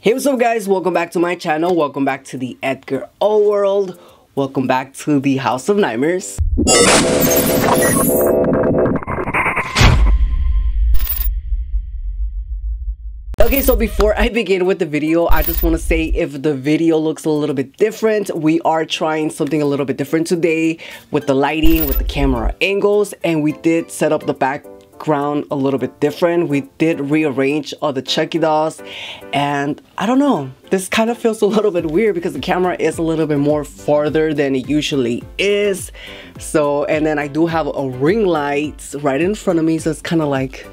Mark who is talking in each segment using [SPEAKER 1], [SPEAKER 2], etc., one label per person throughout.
[SPEAKER 1] Hey, what's up guys, welcome back to my channel, welcome back to the Edgar-O world, welcome back to the House of Nightmares. Okay, so before I begin with the video, I just want to say if the video looks a little bit different, we are trying something a little bit different today with the lighting, with the camera angles, and we did set up the background a little bit different. We did rearrange all the Chucky dolls, and I don't know, this kind of feels a little bit weird because the camera is a little bit more farther than it usually is. So, and then I do have a ring light right in front of me, so it's kind of like,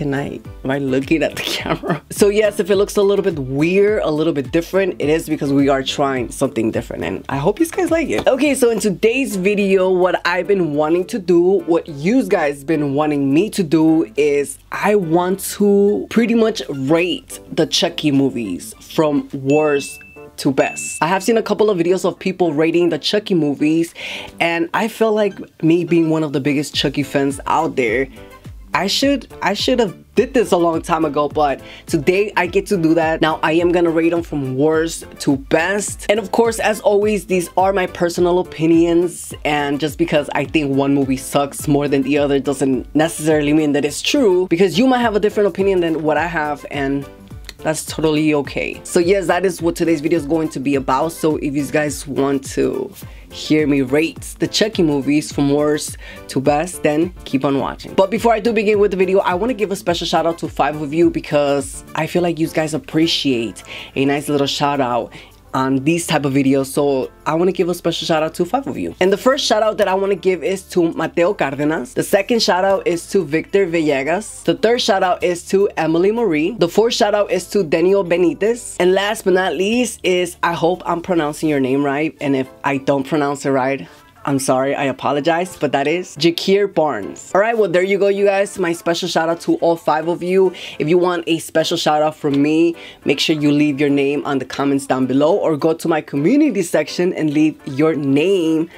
[SPEAKER 1] am I looking at the camera? So yes, if it looks a little bit weird, a little bit different, it is because we are trying something different, and I hope you guys like it. Okay, so in today's video, what I've been wanting to do, what you guys been wanting me to do, is I want to pretty much rate the Chucky movies from worst to best. I have seen a couple of videos of people rating the Chucky movies, and I feel like me being one of the biggest Chucky fans out there, I should have did this a long time ago, but today I get to do that. Now I am gonna rate them from worst to best, and of course, as always, these are my personal opinions, and just because I think one movie sucks more than the other doesn't necessarily mean that it's true, because you might have a different opinion than what I have, and that's totally okay. So yes, that is what today's video is going to be about. So if you guys want to hear me rate the Chucky movies from worst to best, then keep on watching. But before I do begin with the video, I want to give a special shout out to 5 of you, because I feel like you guys appreciate a nice little shout out on these type of videos, so I want to give a special shout out to 5 of you. And the first shout out that I want to give is to Mateo Cardenas. The second shout out is to Victor Villegas. The third shout out is to Emily Marie. The fourth shout out is to Daniel Benitez. And last but not least is, I hope I'm pronouncing your name right, and if I don't pronounce it right, I'm sorry, I apologize, but that is Jakir Barnes. Alright, well there you go you guys, my special shout out to all 5 of you. If you want a special shout out from me, make sure you leave your name on the comments down below, or go to my community section and leave your name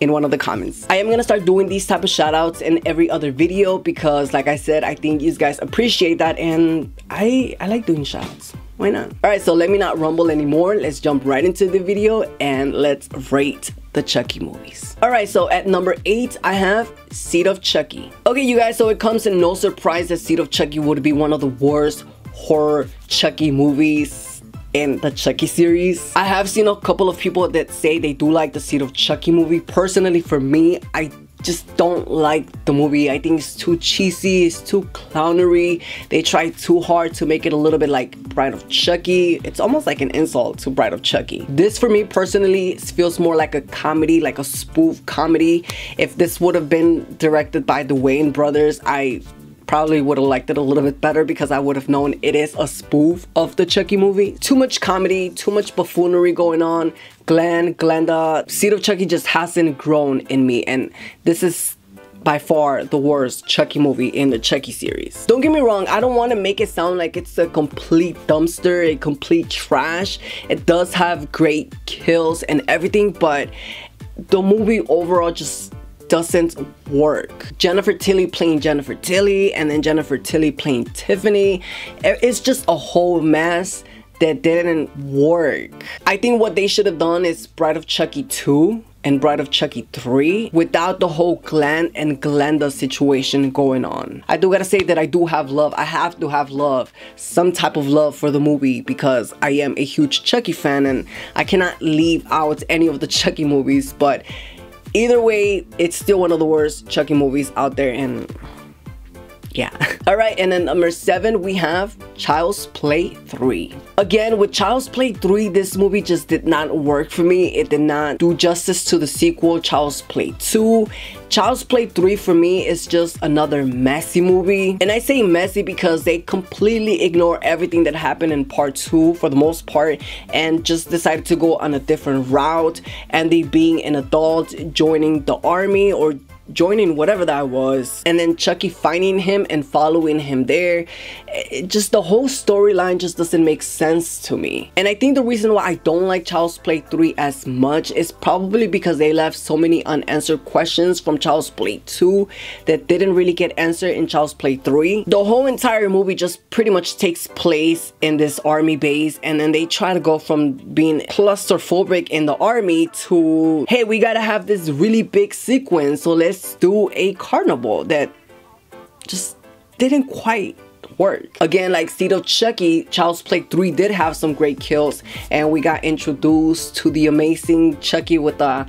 [SPEAKER 1] in one of the comments. I am gonna start doing these type of shout outs in every other video, because like I said, I think you guys appreciate that, and I like doing shout outs. Why not? Alright, so let me not rumble anymore. Let's jump right into the video and let's rate the Chucky movies. Alright, so at number 8, I have Seed of Chucky. Okay, you guys, so it comes in no surprise that Seed of Chucky would be one of the worst horror Chucky movies in the Chucky series. I have seen a couple of people that say they do like the Seed of Chucky movie. Personally, for me, I just don't like the movie. I think it's too cheesy, it's too clownery. They try too hard to make it a little bit like Bride of Chucky. It's almost like an insult to Bride of Chucky. This for me personally feels more like a comedy, like a spoof comedy. If this would have been directed by the Wayans brothers, I probably would have liked it a little bit better, because I would have known it is a spoof of the Chucky movie. Too much comedy, too much buffoonery going on. Glenda, Seed of Chucky just hasn't grown in me, and this is by far the worst Chucky movie in the Chucky series. Don't get me wrong, I don't want to make it sound like it's a complete dumpster, a complete trash. It does have great kills and everything, but the movie overall just doesn't work. Jennifer Tilly playing Jennifer Tilly, and then Jennifer Tilly playing Tiffany. It's just a whole mess that didn't work. I think what they should have done is Bride of Chucky 2 and Bride of Chucky 3 without the whole Glenn and Glenda situation going on. I do gotta say that I do have love. I have to have love, some type of love for the movie, because I am a huge Chucky fan and I cannot leave out any of the Chucky movies, but either way, it's still one of the worst Chucky movies out there, and yeah. Alright, and then number 7, we have Child's Play 3. Again, with Child's Play 3, this movie just did not work for me. It did not do justice to the sequel, Child's Play 2. Child's Play 3 for me is just another messy movie. And I say messy because they completely ignore everything that happened in part 2 for the most part, and just decided to go on a different route. And they being an adult, joining the army, or joining whatever that was, and then Chucky finding him and following him there. The whole storyline just doesn't make sense to me. And I think the reason why I don't like Child's Play 3 as much is probably because they left so many unanswered questions from Child's Play 2 that didn't really get answered in Child's Play 3. The whole entire movie just pretty much takes place in this army base, and then they try to go from being claustrophobic in the army to, hey, we gotta have this really big sequence, so let's do a carnival. That just didn't quite work. Again, like Seed of Chucky, Child's Play 3 did have some great kills, and we got introduced to the amazing Chucky with the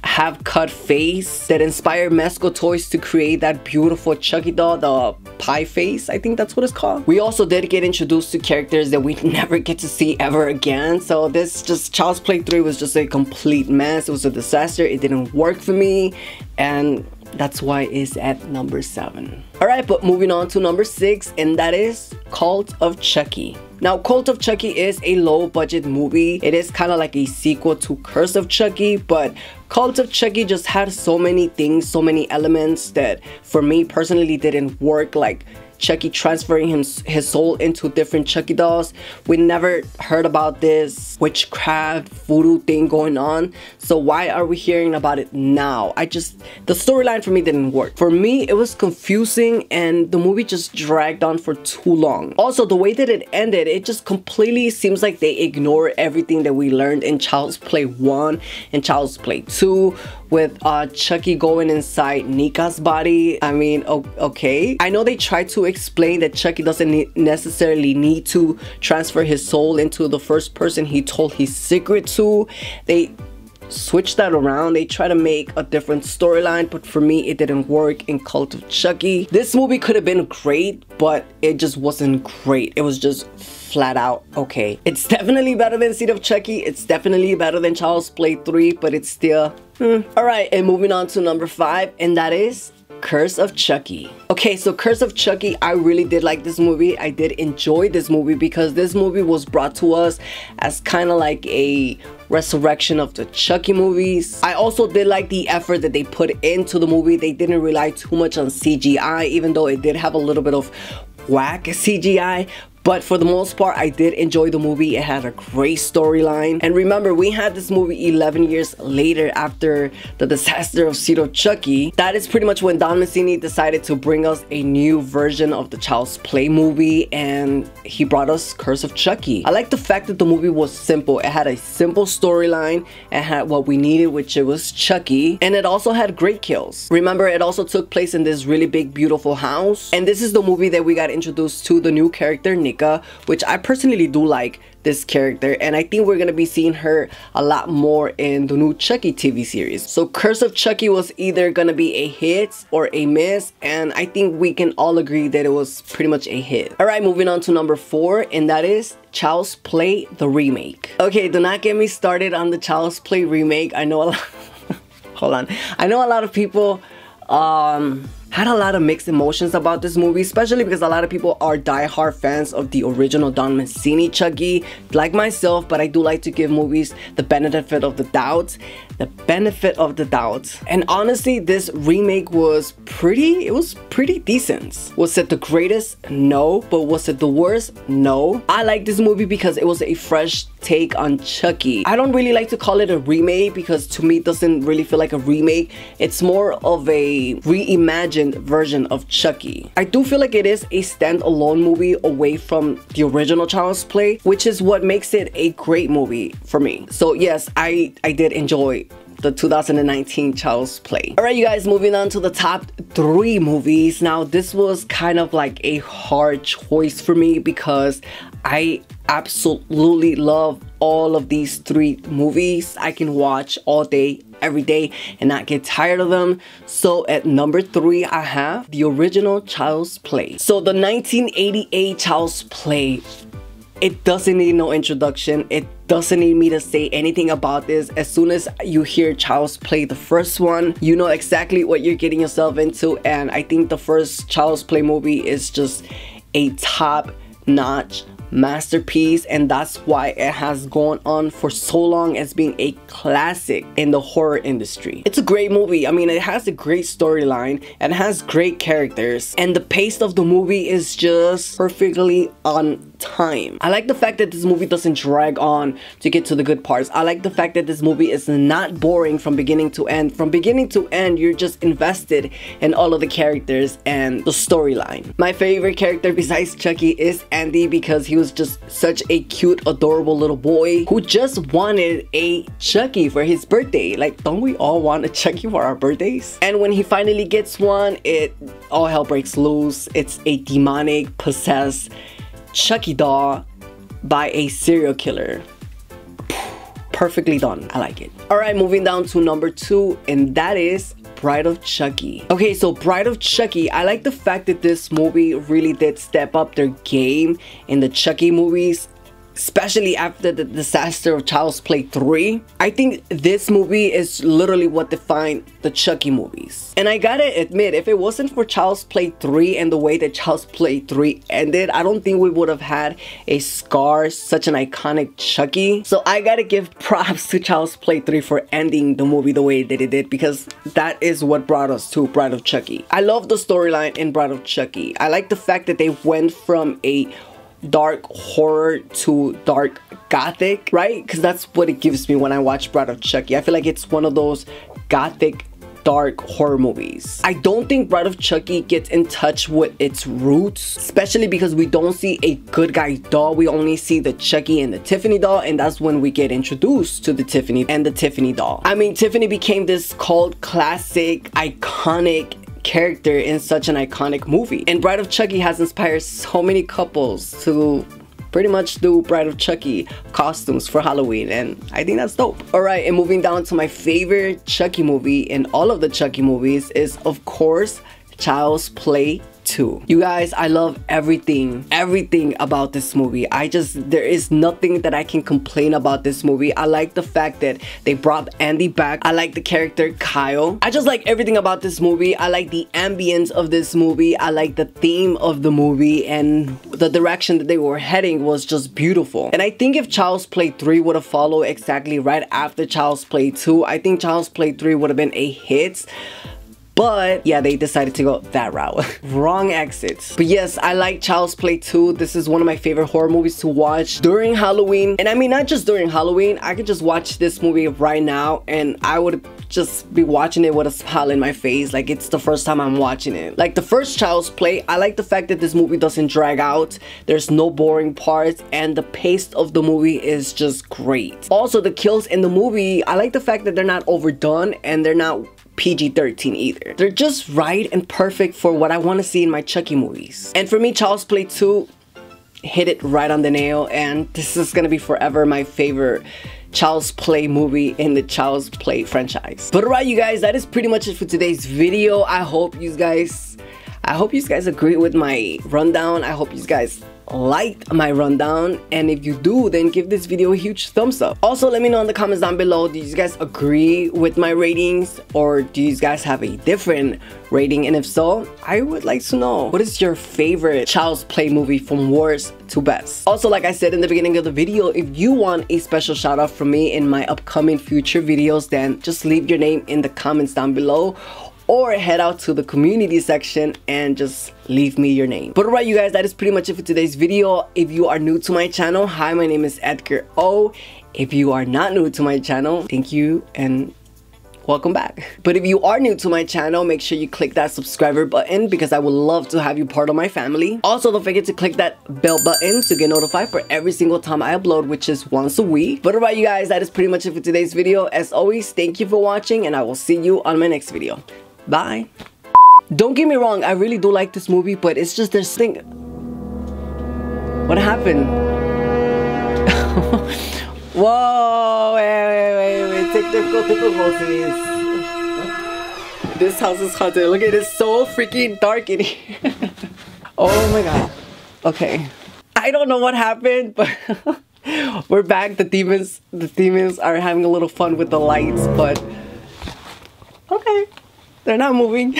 [SPEAKER 1] half-cut face that inspired Mesco Toys to create that beautiful Chucky doll, the pie face, I think that's what it's called. We also did get introduced to characters that we never get to see ever again. So this just, Child's Play 3 was just a complete mess. It was a disaster. It didn't work for me, and that's why it's at number 7. Alright, but moving on to number 6, and that is Cult of Chucky. Now, Cult of Chucky is a low-budget movie. It is kind of like a sequel to Curse of Chucky, but Cult of Chucky just had so many things, so many elements that for me personally didn't work, like Chucky transferring his soul into different Chucky dolls. We never heard about this witchcraft voodoo thing going on, so why are we hearing about it now? The storyline for me didn't work. For me, it was confusing, and the movie just dragged on for too long. Also, the way that it ended, it just completely seems like they ignore everything that we learned in Child's Play 1 and Child's Play 2 with Chucky going inside Nika's body. I mean, okay. I know they tried to explain that Chucky doesn't necessarily need to transfer his soul into the first person he told his secret to. They switch that around. They try to make a different storyline, but for me it didn't work in Cult of Chucky. This movie could have been great, but it just wasn't great. It was just flat out okay. It's definitely better than Seed of Chucky. It's definitely better than Child's Play 3, but it's still alright. And moving on to number 5, and that is Curse of Chucky. Okay, so Curse of Chucky, I really did like this movie. I did enjoy this movie because this movie was brought to us as kind of like a resurrection of the Chucky movies. I also did like the effort that they put into the movie. They didn't rely too much on CGI, even though it did have a little bit of whack CGI. But for the most part, I did enjoy the movie. It had a great storyline. And remember, we had this movie 11 years later after the disaster of Seed of Chucky. That is pretty much when Don Mancini decided to bring us a new version of the Child's Play movie, and he brought us Curse of Chucky. I like the fact that the movie was simple. It had a simple storyline. It had what we needed, which it was Chucky. And it also had great kills. Remember, it also took place in this really big, beautiful house. And this is the movie that we got introduced to the new character, Nick, which I personally do like this character, and I think we're gonna be seeing her a lot more in the new Chucky TV series. So Curse of Chucky was either gonna be a hit or a miss, and I think we can all agree that it was pretty much a hit. Alright, moving on to number 4, and that is Child's Play the Remake. Okay, do not get me started on the Child's Play remake. I know a lot hold on. I know a lot of people had a lot of mixed emotions about this movie, especially because a lot of people are die-hard fans of the original Don Mancini Chucky, like myself, but I do like to give movies the benefit of the doubt. And honestly, this remake was pretty decent. Was it the greatest? No. But was it the worst? No. I like this movie because it was a fresh take on Chucky. I don't really like to call it a remake because to me it doesn't really feel like a remake. It's more of a reimagined version of Chucky. I do feel like it is a standalone movie away from the original Child's Play, which is what makes it a great movie for me. So yes, I did enjoy the 2019 Child's Play. Alright, you guys, moving on to the top 3 movies. Now, this was kind of like a hard choice for me because I absolutely love all of these 3 movies. I can watch all day, every day, and not get tired of them. So at number 3, I have the original Child's Play. So the 1988 Child's Play, it doesn't need no introduction. It doesn't need me to say anything about this. As soon as you hear Child's Play, the first one, you know exactly what you're getting yourself into. And I think the first Child's Play movie is just a top-notch masterpiece, and that's why it has gone on for so long as being a classic in the horror industry. It's a great movie. I mean, it has a great storyline and it has great characters, and the pace of the movie is just perfectly on time. I like the fact that this movie doesn't drag on to get to the good parts. I like the fact that this movie is not boring from beginning to end. From beginning to end, you're just invested in all of the characters and the storyline. My favorite character besides Chucky is Andy, because he was just such a cute, adorable little boy who just wanted a Chucky for his birthday. Like, don't we all want a Chucky for our birthdays? And when he finally gets one, all hell breaks loose. It's a demonic, possessed Chucky doll by a serial killer. Perfectly done. I like it. Alright, moving down to number 2, and that is Bride of Chucky. Okay, so Bride of Chucky, I like the fact that this movie really did step up their game in the Chucky movies, especially after the disaster of Child's Play 3. I think this movie is literally what defined the Chucky movies. And I gotta admit, if it wasn't for Child's Play 3 and the way that Child's Play 3 ended, I don't think we would have had a Scar, such an iconic Chucky. So I gotta give props to Child's Play 3 for ending the movie the way that it did, because that is what brought us to Bride of Chucky. I love the storyline in Bride of Chucky. I like the fact that they went from a dark horror to dark gothic, right? Because that's what it gives me when I watch Bride of Chucky. I feel like it's one of those gothic dark horror movies. I don't think Bride of Chucky gets in touch with its roots, especially because we don't see a good guy doll. We only see the Chucky and the Tiffany doll, and that's when we get introduced to the Tiffany and the Tiffany doll. I mean, Tiffany became this cult classic, iconic character in such an iconic movie, and Bride of Chucky has inspired so many couples to pretty much do Bride of Chucky costumes for Halloween, and I think that's dope. Alright, and moving down to my favorite Chucky movie in all of the Chucky movies is, of course, Child's Play 2. You guys, I love everything about this movie. There is nothing that I can complain about this movie. I like the fact that they brought Andy back. I like the character Kyle. I just like everything about this movie. I like the ambience of this movie. I like the theme of the movie, and the direction that they were heading was just beautiful. And I think if Child's Play 3 would have followed exactly right after Child's Play 2, I think Child's Play 3 would have been a hit. But yeah, they decided to go that route. Wrong exits. But yes, I like Child's Play 2. This is one of my favorite horror movies to watch during Halloween. And I mean, not just during Halloween. I could just watch this movie right now and I would just be watching it with a smile in my face, like it's the first time I'm watching it. Like the first Child's Play, I like the fact that this movie doesn't drag out. There's no boring parts, and the pace of the movie is just great. Also, the kills in the movie, I like the fact that they're not overdone and they're not PG-13 either. They're just right and perfect for what I want to see in my Chucky movies. And for me, Child's Play 2 hit it right on the nail, and this is gonna be forever my favorite Child's Play movie in the Child's Play franchise. But alright, you guys, that is pretty much it for today's video. I hope you guys agree with my rundown. I hope you guys liked my rundown, and if you do, then give this video a huge thumbs up. Also, let me know in the comments down below, do you guys agree with my ratings, or do you guys have a different rating? And if so, I would like to know, what is your favorite Child's Play movie from worst to best? Also, like I said in the beginning of the video, if you want a special shout out from me in my upcoming future videos, then just leave your name in the comments down below, or head out to the community section and just leave me your name. But alright, you guys, that is pretty much it for today's video. If you are new to my channel, hi, my name is Edgar-O. If you are not new to my channel, thank you and welcome back. But if you are new to my channel, make sure you click that subscriber button, because I would love to have you part of my family. Also, don't forget to click that bell button to get notified for every single time I upload, which is once a week. But alright, you guys, that is pretty much it for today's video. As always, thank you for watching, and I will see you on my next video. Bye. Don't get me wrong, I really do like this movie, but it's just this thing. What happened? Whoa, wait. Take groceries. This house is haunted. Look at it, it's so freaking dark in here. Oh my god. Okay. I don't know what happened, but we're back. The demons are having a little fun with the lights, but okay. They're not moving.